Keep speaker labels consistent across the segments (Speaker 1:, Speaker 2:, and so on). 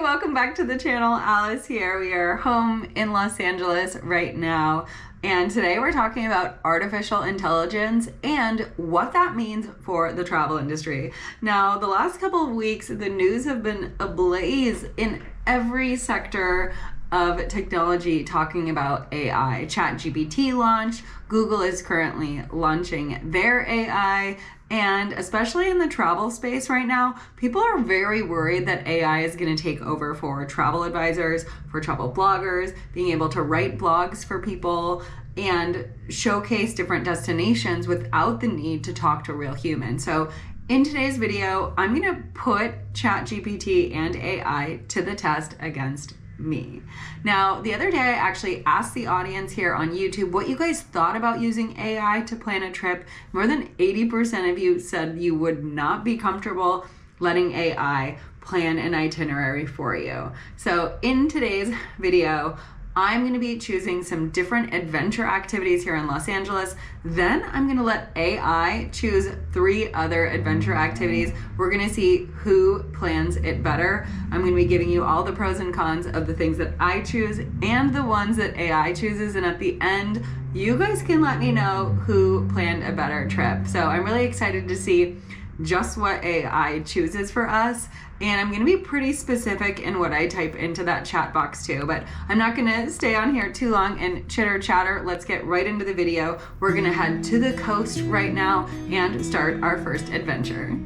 Speaker 1: welcome back to the channel. Alice here. We are home in Los Angeles right now, and today we're talking about artificial intelligence and what that means for the travel industry. Now, the last couple of weeks, the news have been ablaze in every sector of technology talking about AI. ChatGPT launched, Google is currently launching their AI, and especially in the travel space right now, people are very worried that AI is going to take over for travel advisors, for travel bloggers, being able to write blogs for people and showcase different destinations without the need to talk to real humans. So in today's video, I'm going to put ChatGPT and AI to the test against me. Now, the other day I actually asked the audience here on YouTube what you guys thought about using AI to plan a trip. More than 80% of you said you would not be comfortable letting AI plan an itinerary for you. So in today's video, I'm going to be choosing some different adventure activities here in Los Angeles. Then I'm going to let AI choose 3 other adventure activities. We're going to see who plans it better. I'm going to be giving you all the pros and cons of the things that I choose and the ones that AI chooses. And at the end, you guys can let me know who planned a better trip. So I'm really excited to see just what AI chooses for us. And I'm going to be pretty specific in what I type into that chat box too, but I'm not going to stay on here too long and chitter chatter. Let's get right into the video. We're going to head to the coast right now and start our first adventure.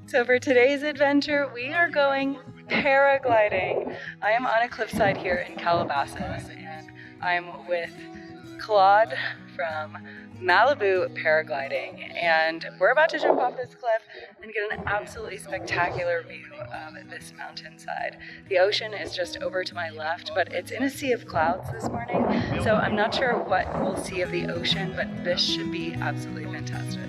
Speaker 1: So for today's adventure, we are going paragliding. I am on a cliffside here in Calabasas, and I'm with Claude from Malibu Paragliding, and we're about to jump off this cliff and get an absolutely spectacular view of this mountainside. The ocean is just over to my left, but it's in a sea of clouds this morning, so I'm not sure what we'll see of the ocean, but this should be absolutely fantastic.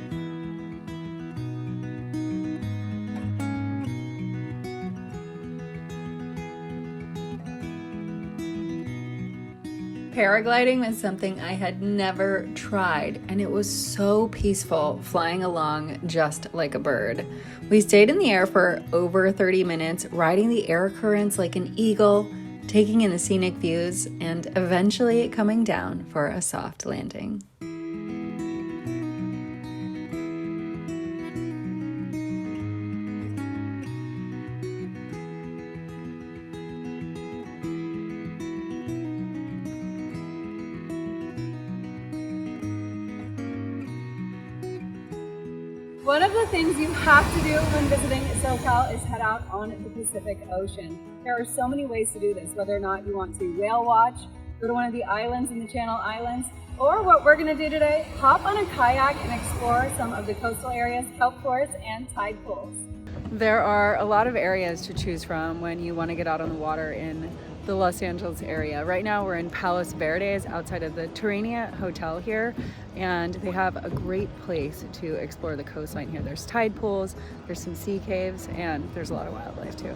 Speaker 1: Paragliding was something I had never tried, and it was so peaceful flying along just like a bird. We stayed in the air for over 30 minutes, riding the air currents like an eagle, taking in the scenic views, and eventually coming down for a soft landing. One of the things you have to do when visiting SoCal is head out on the Pacific Ocean. There are so many ways to do this, whether or not you want to whale watch, go to one of the islands in the Channel Islands, or what we're going to do today, hop on a kayak and explore some of the coastal areas, kelp forests, and tide pools. There are a lot of areas to choose from when you want to get out on the water in the Los Angeles area. Right now we're in Palos Verdes outside of the Terrania Hotel here, and they have a great place to explore the coastline here. There's tide pools, there's some sea caves, and there's a lot of wildlife too.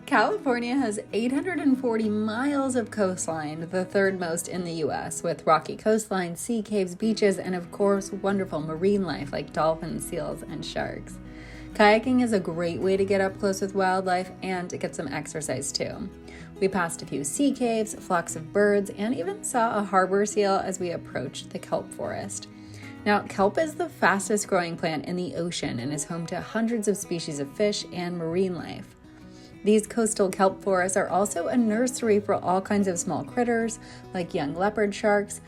Speaker 1: California has 840 miles of coastline, the third most in the US, with rocky coastlines, sea caves, beaches, and of course wonderful marine life like dolphins, seals, and sharks. Kayaking is a great way to get up close with wildlife and to get some exercise too. We passed a few sea caves, flocks of birds, and even saw a harbor seal as we approached the kelp forest. Now, kelp is the fastest growing plant in the ocean and is home to hundreds of species of fish and marine life. These coastal kelp forests are also a nursery for all kinds of small critters like young leopard sharks,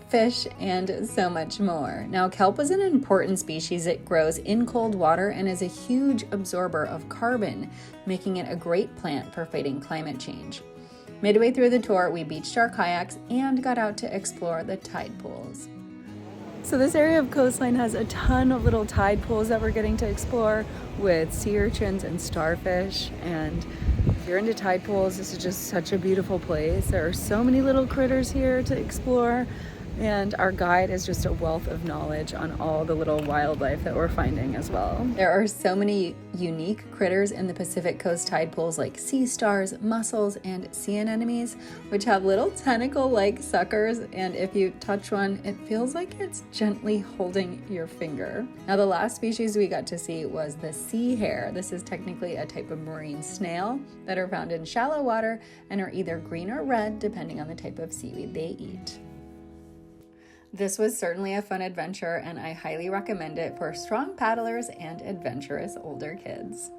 Speaker 1: fish, and so much more. Now, kelp is an important species. It grows in cold water and is a huge absorber of carbon, making it a great plant for fighting climate change. Midway through the tour, we beached our kayaks and got out to explore the tide pools. So this area of coastline has a ton of little tide pools that we're getting to explore with sea urchins and starfish. And if you're into tide pools, this is just such a beautiful place. There are so many little critters here to explore. And our guide is just a wealth of knowledge on all the little wildlife that we're finding as well. There are so many unique critters in the Pacific Coast tide pools like sea stars, mussels, and sea anemones, which have little tentacle-like suckers, and if you touch one, it feels like it's gently holding your finger. Now, the last species we got to see was the sea hare. This is technically a type of marine snail that are found in shallow water and are either green or red depending on the type of seaweed they eat. This was certainly a fun adventure, and I highly recommend it for strong paddlers and adventurous older kids.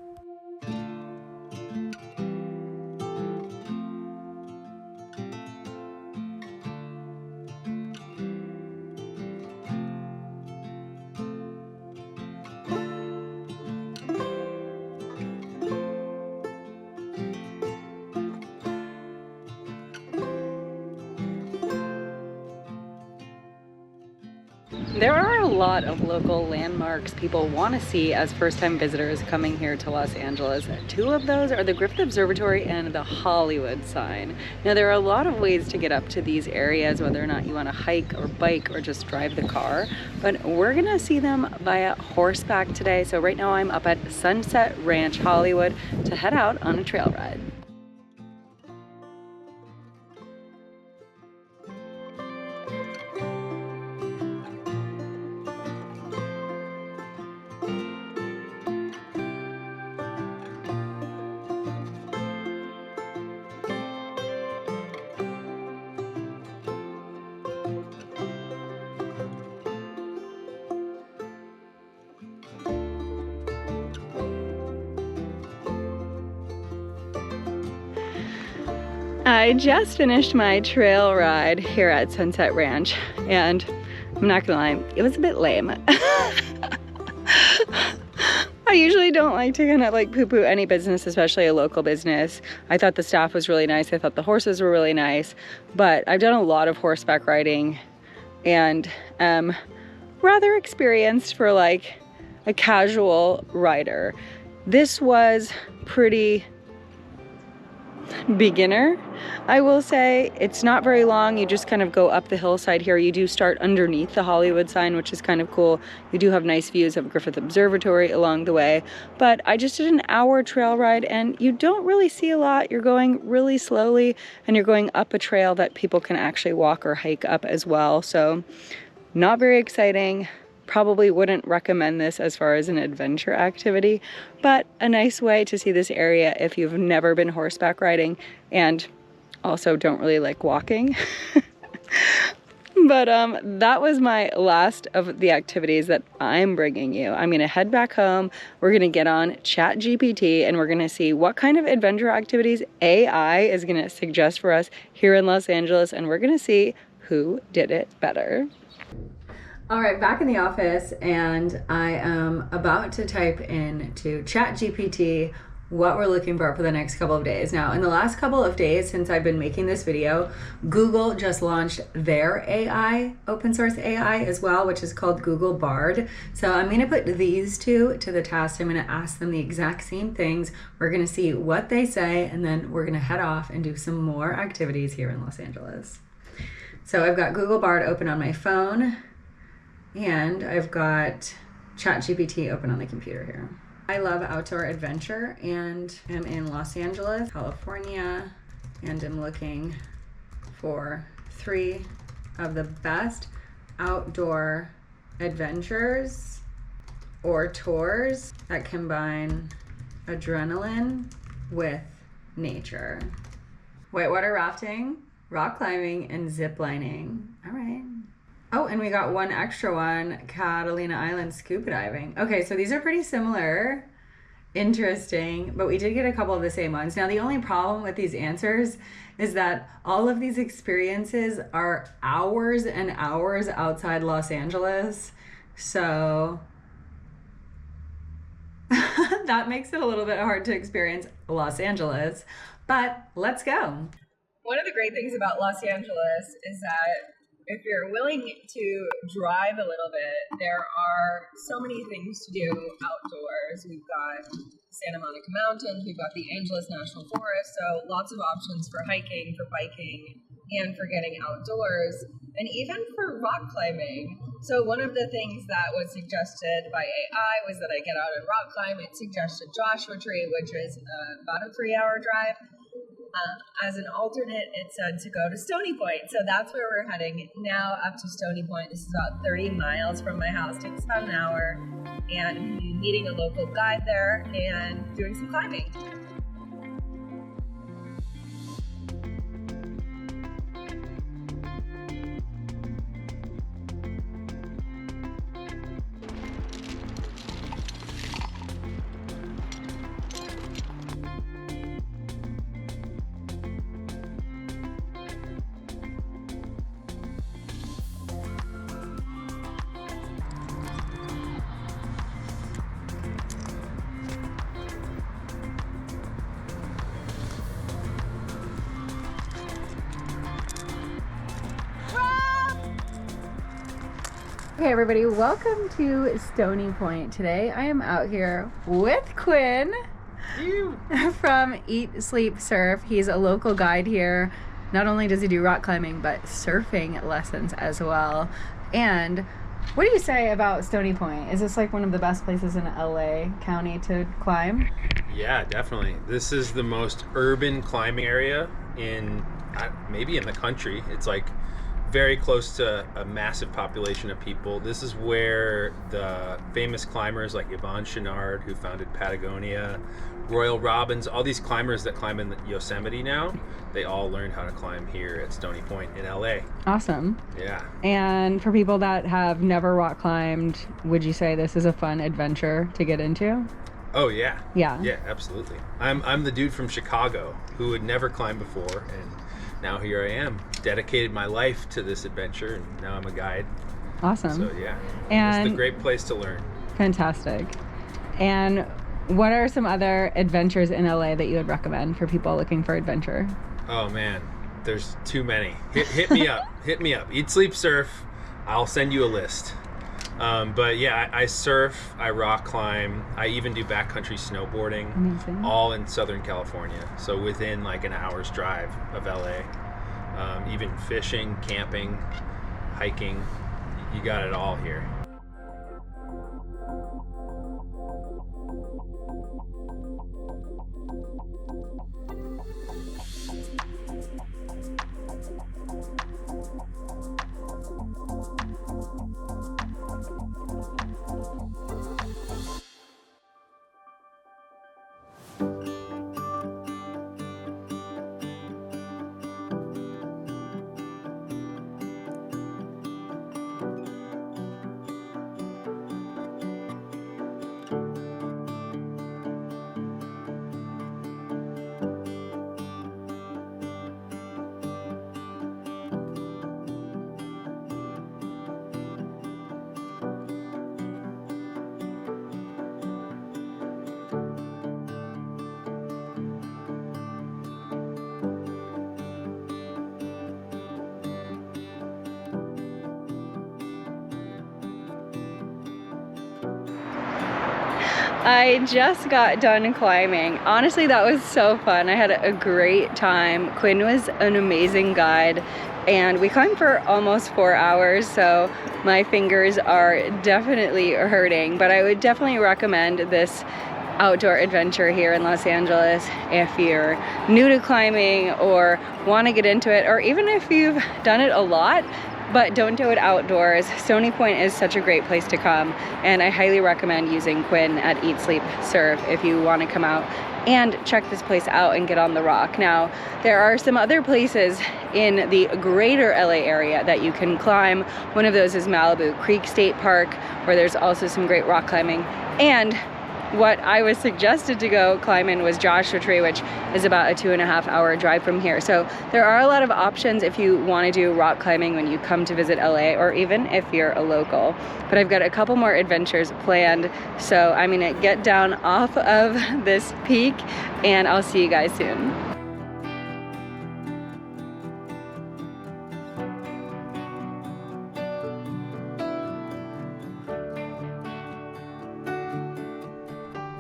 Speaker 1: There are a lot of local landmarks people want to see as first-time visitors coming here to Los Angeles. Two of those are the Griffith Observatory and the Hollywood sign. Now, there are a lot of ways to get up to these areas, whether or not you want to hike or bike or just drive the car, but we're gonna see them via horseback today. So right now I'm up at Sunset Ranch, Hollywood, to head out on a trail ride. I just finished my trail ride here at Sunset Ranch, and I'm not gonna lie, it was a bit lame. I usually don't like to kind of like poo-poo any business, especially a local business. I thought the staff was really nice. I thought the horses were really nice, but I've done a lot of horseback riding and rather experienced for like a casual rider. This was pretty beginner, I will say. It's not very long. You just kind of go up the hillside here. You do start underneath the Hollywood sign, which is kind of cool. You do have nice views of Griffith Observatory along the way, but I just did an hour trail ride and you don't really see a lot. You're going really slowly and you're going up a trail that people can actually walk or hike up as well. So not very exciting. Probably wouldn't recommend this as far as an adventure activity, but a nice way to see this area if you've never been horseback riding and also don't really like walking. But that was my last of the activities that I'm bringing you. I'm gonna head back home. We're gonna get on ChatGPT and we're gonna see what kind of adventure activities AI is gonna suggest for us here in Los Angeles, and we're gonna see who did it better. All right, back in the office, and I am about to type into ChatGPT what we're looking for the next couple of days. Now, in the last couple of days since I've been making this video, Google just launched their AI, open source AI as well, which is called Google Bard. So I'm gonna put these two to the test. I'm gonna ask them the exact same things. We're gonna see what they say, and then we're gonna head off and do some more activities here in Los Angeles. So I've got Google Bard open on my phone, and I've got ChatGPT open on the computer here. I love outdoor adventure and am in Los Angeles, California, and I'm looking for 3 of the best outdoor adventures or tours that combine adrenaline with nature. Whitewater rafting, rock climbing, and ziplining. All right. Oh, and we got one extra one, Catalina Island scuba diving. Okay, so these are pretty similar. Interesting, but we did get a couple of the same ones. Now, the only problem with these answers is that all of these experiences are hours and hours outside Los Angeles. So that makes it a little bit hard to experience Los Angeles, but let's go. One of the great things about Los Angeles is that if you're willing to drive a little bit, there are so many things to do outdoors. We've got Santa Monica Mountains, we've got the Angeles National Forest, so lots of options for hiking, for biking, and for getting outdoors. and even for rock climbing. So one of the things that was suggested by AI was that I get out and rock climb. It suggested Joshua Tree, which is about a 3-hour drive. As an alternate, it said to go to Stony Point. So that's where we're heading now, up to Stony Point. This is about 30 miles from my house. Takes about an hour. And I'm meeting a local guide there and doing some climbing. Okay, everybody, welcome to Stony Point. Today I am out here with Quinn from Eat, Sleep, Surf. He's a local guide here. Not only does he do rock climbing, but surfing lessons as well. And what do you say about Stony Point? Is this like one of the best places in LA County to climb?
Speaker 2: Yeah, definitely. This is the most urban climbing area in maybe in the country. It's like very close to a massive population of people. This is where the famous climbers like Yvon Chouinard, who founded Patagonia, Royal Robbins, all these climbers that climb in Yosemite now, they all learned how to climb here at Stony Point in LA.
Speaker 1: Awesome.
Speaker 2: Yeah.
Speaker 1: And for people that have never rock climbed, would you say this is a fun adventure to get into?
Speaker 2: Oh yeah.
Speaker 1: Yeah.
Speaker 2: Yeah, absolutely. I'm the dude from Chicago who had never climbed before, and now here I am, dedicated my life to this adventure, and now I'm a guide.
Speaker 1: Awesome.
Speaker 2: So yeah,
Speaker 1: and
Speaker 2: it's a great place to learn.
Speaker 1: Fantastic. And what are some other adventures in LA that you would recommend for people looking for adventure?
Speaker 2: Oh man, there's too many. Hit me up. Hit me up. Eat, Sleep, Surf. I'll send you a list. But yeah, I surf, I rock climb, I even do backcountry snowboarding.
Speaker 1: Amazing.
Speaker 2: All in Southern California. So within like an hour's drive of LA. Even fishing, camping, hiking, you got it all here.
Speaker 1: I just got done climbing. Honestly, that was so fun. I had a great time. Quinn was an amazing guide, and we climbed for almost 4 hours, so my fingers are definitely hurting, but I would definitely recommend this outdoor adventure here in Los Angeles if you're new to climbing or want to get into it, or even if you've done it a lot but don't do it outdoors. Stony Point is such a great place to come, and I highly recommend using Quinn at Eat, Sleep, Surf if you want to come out and check this place out and get on the rock. Now, there are some other places in the greater LA area that you can climb. One of those is Malibu Creek State Park, where there's also some great rock climbing. And what I was suggested to go climb in was Joshua Tree, which is about a 2.5-hour drive from here. So there are a lot of options if you want to do rock climbing when you come to visit LA, or even if you're a local. But I've got a couple more adventures planned, so I'm gonna get down off of this peak, and I'll see you guys soon.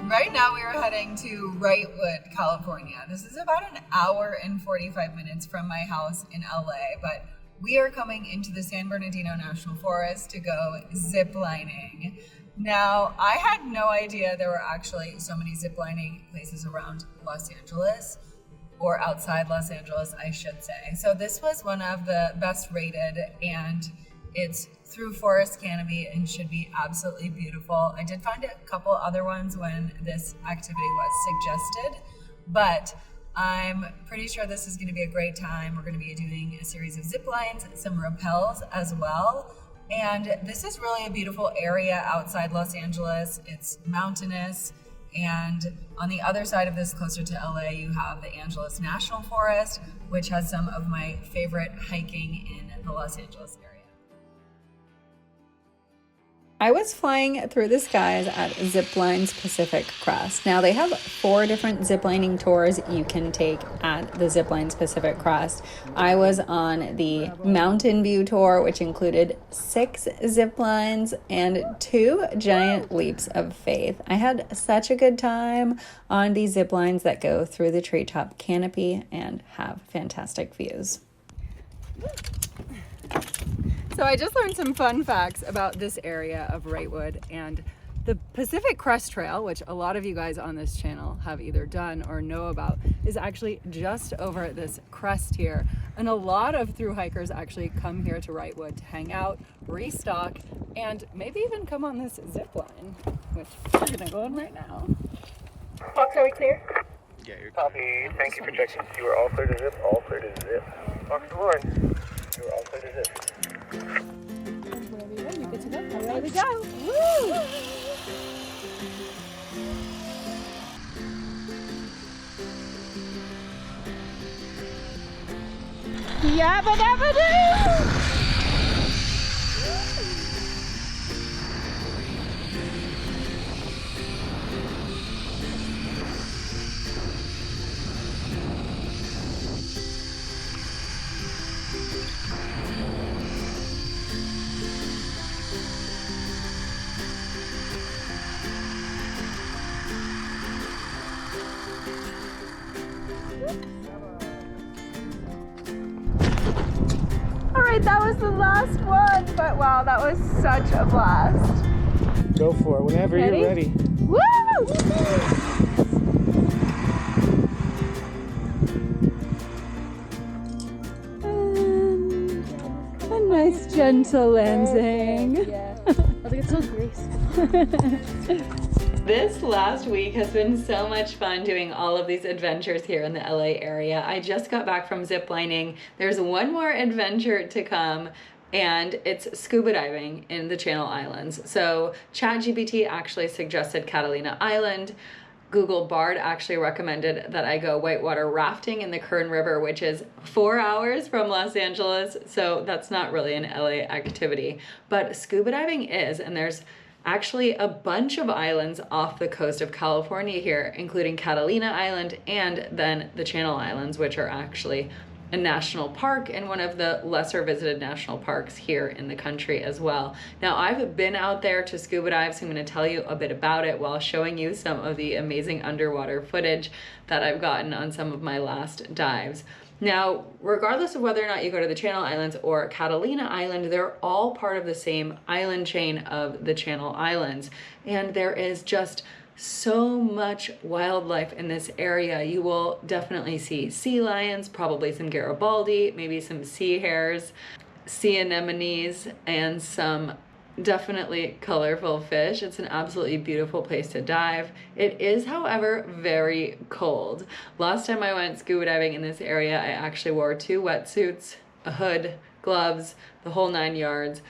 Speaker 1: Right now we are heading to Wrightwood, California. This is about an hour and 45 minutes from my house in LA, but we are coming into the San Bernardino National Forest to go ziplining. Now, I had no idea there were actually so many ziplining places around Los Angeles, or outside Los Angeles, I should say. So this was one of the best rated, and it's through forest canopy and should be absolutely beautiful. I did find a couple other ones when this activity was suggested, but I'm pretty sure this is going to be a great time. We're going to be doing a series of zip lines, some rappels as well. And this is really a beautiful area outside Los Angeles. It's mountainous. And on the other side of this, closer to LA, you have the Angeles National Forest, which has some of my favorite hiking in the Los Angeles area. I was flying through the skies at Zipline's Pacific Crest. Now, they have 4 different ziplining tours you can take at the Zipline's Pacific Crest. I was on the Mountain View tour, which included 6 ziplines and 2 giant leaps of faith. I had such a good time on these ziplines that go through the treetop canopy and have fantastic views. So I just learned some fun facts about this area of Wrightwood, and the Pacific Crest Trail, which a lot of you guys on this channel have either done or know about, is actually just over this crest here. And a lot of thru hikers actually come here to Wrightwood to hang out, restock, and maybe even come on this zip line, which we're gonna go on right now. Fox, are we clear?
Speaker 2: Yeah, you're
Speaker 3: Copy. Thank you for checking. You are all clear to zip. All clear to zip. Fox 1. You are all clear to zip.
Speaker 4: Whenever you're ready, you're good to go. Away we go. Woo! Yabba dabba doo! That was the last one, but wow, that was such a blast.
Speaker 3: Go for it whenever you're ready.
Speaker 4: Woo! And a nice gentle landing.
Speaker 5: Yeah. I was like, it's so graceful.
Speaker 1: This last week has been so much fun doing all of these adventures here in the LA area. I just got back from ziplining. There's one more adventure to come, and it's scuba diving in the Channel Islands. So ChatGPT actually suggested Catalina Island. Google Bard actually recommended that I go whitewater rafting in the Kern River, which is 4 hours from Los Angeles. So that's not really an LA activity, but scuba diving is, and there's actually a bunch of islands off the coast of California here, including Catalina Island and then the Channel Islands, which are actually a national park and one of the lesser visited national parks here in the country as well. Now, I've been out there to scuba dive, so I'm going to tell you a bit about it while showing you some of the amazing underwater footage that I've gotten on some of my last dives. Now, regardless of whether or not you go to the Channel Islands or Catalina Island, they're all part of the same island chain of the Channel Islands. And there is just so much wildlife in this area. You will definitely see sea lions, probably some Garibaldi, maybe some sea hares, sea anemones, and some definitely colorful fish. It's an absolutely beautiful place to dive. It is, however, very cold. Last time I went scuba diving in this area, I actually wore 2 wetsuits, a hood, gloves, the whole 9 yards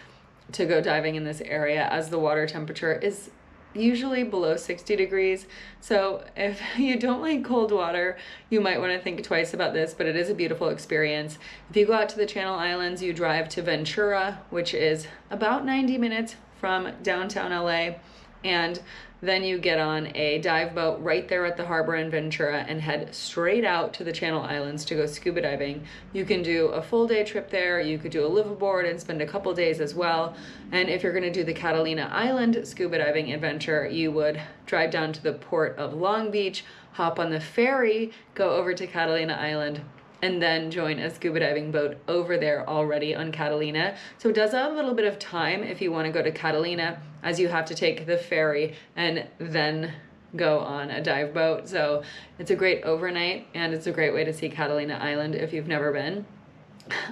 Speaker 1: to go diving in this area, as the water temperature is usually below 60 degrees. So if you don't like cold water, you might want to think twice about this, but it is a beautiful experience. If you go out to the Channel Islands, you drive to Ventura, which is about 90 minutes from downtown LA, and then you get on a dive boat right there at the harbor in Ventura and head straight out to the Channel Islands to go scuba diving. You can do a full day trip there. You could do a liveaboard and spend a couple days as well. And if you're going to do the Catalina Island scuba diving adventure, you would drive down to the port of Long Beach, hop on the ferry, go over to Catalina Island, and then join a scuba diving boat over there already on Catalina. So it does have a little bit of time if you want to go to Catalina, as you have to take the ferry and then go on a dive boat. So it's a great overnight, and it's a great way to see Catalina Island if you've never been.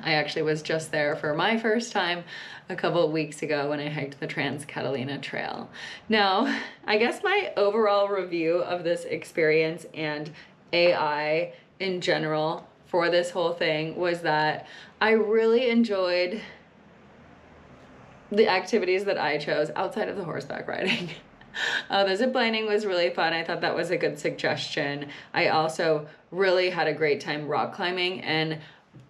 Speaker 1: I actually was just there for my first time a couple of weeks ago when I hiked the Trans-Catalina Trail. Now, I guess my overall review of this experience and AI in general for this whole thing was that I really enjoyed the activities that I chose outside of the horseback riding. The ziplining was really fun. I thought that was a good suggestion. I also really had a great time rock climbing, and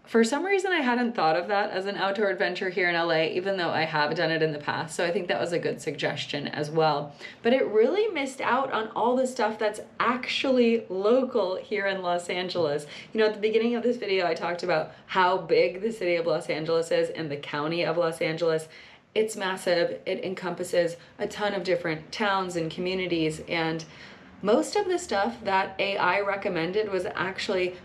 Speaker 1: for some reason I hadn't thought of that as an outdoor adventure here in LA, even though I have done it in the past. So I think that was a good suggestion as well. But it really missed out on all the stuff that's actually local here in Los Angeles. You know, at the beginning of this video, I talked about how big the city of Los Angeles is and the county of Los Angeles. It's massive. It encompasses a ton of different towns and communities. And most of the stuff that AI recommended was actually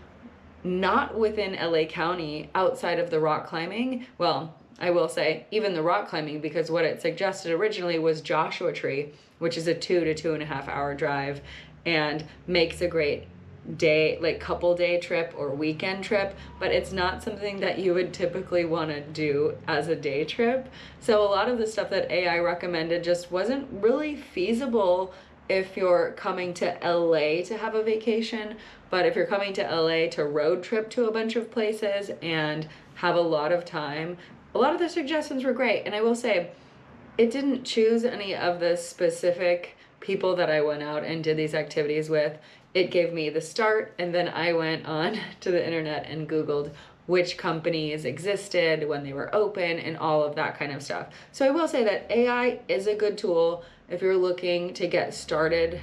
Speaker 1: not within LA County outside of the rock climbing. Well, I will say even the rock climbing, because what it suggested originally was Joshua Tree, which is a 2 to 2.5 hour drive and makes a great day, like couple day trip or weekend trip, but it's not something that you would typically want to do as a day trip. So a lot of the stuff that AI recommended just wasn't really feasible if you're coming to LA to have a vacation. But if you're coming to LA to road trip to a bunch of places and have a lot of time, a lot of the suggestions were great. And I will say, it didn't choose any of the specific people that I went out and did these activities with. It gave me the start, and then I went on to the internet and Googled which companies existed, when they were open, and all of that kind of stuff. So I will say that AI is a good tool if you're looking to get started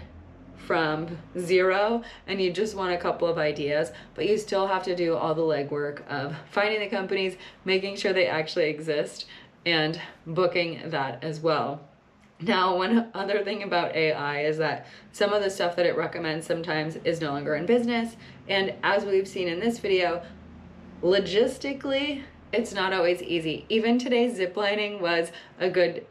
Speaker 1: from zero and you just want a couple of ideas, but you still have to do all the legwork of finding the companies, making sure they actually exist, and booking that as well. Now, one other thing about AI is that some of the stuff that it recommends sometimes is no longer in business. And as we've seen in this video, logistically, it's not always easy. Even today's ziplining was a good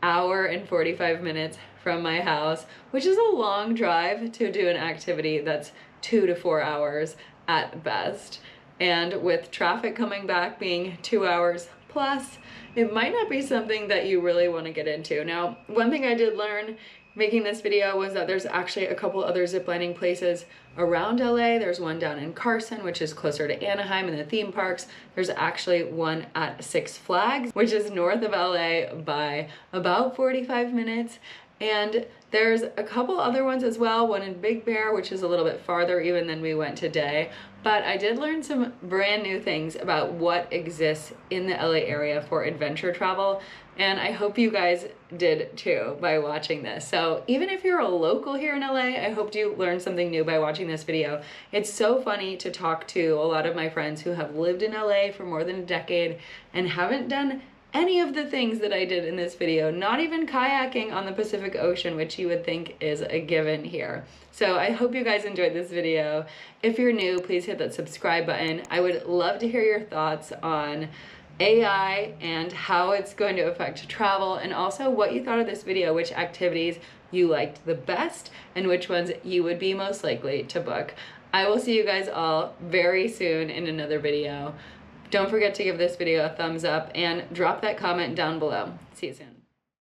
Speaker 1: hour and 45 minutes from my house, which is a long drive to do an activity that's 2 to 4 hours at best. And with traffic coming back being 2 hours plus, it might not be something that you really want to get into. Now, one thing I did learn making this video was that there's actually a couple other ziplining places around LA. There's one down in Carson, which is closer to Anaheim in the theme parks. There's actually one at Six Flags, which is north of LA by about 45 minutes. And there's a couple other ones as well, one in Big Bear, which is a little bit farther even than we went today. But I did learn some brand new things about what exists in the LA area for adventure travel, and I hope you guys did too by watching this. So even if you're a local here in LA, I hope you learned something new by watching this video. It's so funny to talk to a lot of my friends who have lived in LA for more than a decade and haven't done any of the things that I did in this video, not even kayaking on the Pacific Ocean, which you would think is a given here. So I hope you guys enjoyed this video. If you're new, please hit that subscribe button. I would love to hear your thoughts on AI and how it's going to affect travel, and also what you thought of this video, which activities you liked the best and which ones you would be most likely to book. I will see you guys all very soon in another video. Don't forget to give this video a thumbs up and drop that comment down below. See you soon.